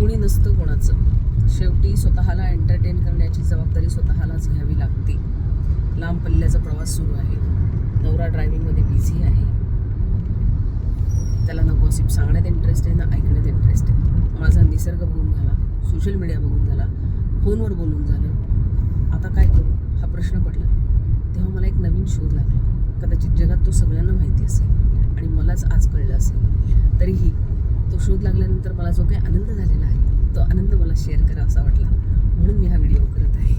कुणी नसतं कोणाचं. शेवटी स्वतःला एंटरटेन करण्याची जबाबदारी स्वतःलाच घ्यावी लागते. लांब पल्ल्याचा प्रवास सुरू आहे. नवरा ड्रायव्हिंगमध्ये बिझी आहे. त्याला ना गॉसिप सांगण्यात इंटरेस्ट आहे ना ऐकण्यात इंटरेस्ट आहे. माझा निसर्ग बघून झाला, सोशल मीडिया बघून झाला, फोनवर बोलून झालं. आता काय करू हा प्रश्न पडला. तेव्हा मला एक नवीन शोध लागला. कदाचित जगात तो सगळ्यांना माहिती असेल आणि मलाच आज कळलं असेल. तरीही तो शोध लागल्यानंतर मला जो काही आनंद झालेला आहे तो आनंद मला शेअर करावासा वाटला, म्हणून मी हा व्हिडिओ करत आहे.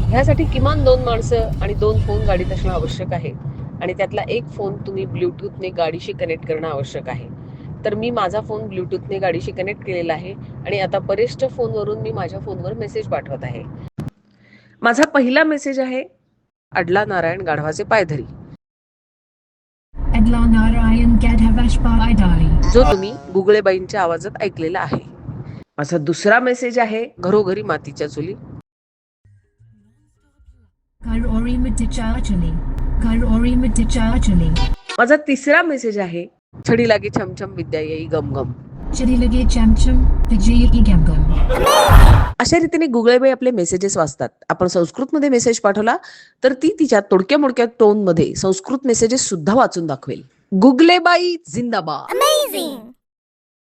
ह्यासाठी किमान 2 माणसं आणि 2 फोन गाडीत असणं आवश्यक आहे आणि त्यातला एक फोन तुम्ही ब्लूटूथने गाडीशी कनेक्ट करणं आवश्यक आहे. तर मी माझा फोन ब्लूटूथने गाडीशी कनेक्ट केलेला आहे आणि आता परेशच्या फोनवरून मी माझ्या फोनवर मेसेज पाठवत आहे. माझा पहिला मेसेज आहे, अडला नारायण गाढवाचे पायधरी, अडला नारायण गाढवाचे पायधरी, जो तुम्ही गुगळेबाईंच्या आवाजात ऐकलेला आहे. माझा दुसरा मेसेज आहे, घरोघरी मातीच्या चुली, घरोघरी मातीच्या चुली, घरोघरी मातीच्या चुली. माझा तिसरा मेसेज आहे, छडी लागे छमछम विद्या येई गमगम. छडी लगे चमचम विद्या येई गमगम. अशा रीतीने गुगळेबाई आपले मेसेजेस वाचतात. आपण संस्कृतमध्ये मेसेज पाठवला तर ती तिच्या तोडक्या मोडक्या टोन मध्ये संस्कृत मेसेजेस सुद्धा वाचून दाखवेल. गुगलेबाई जिंदाबाद.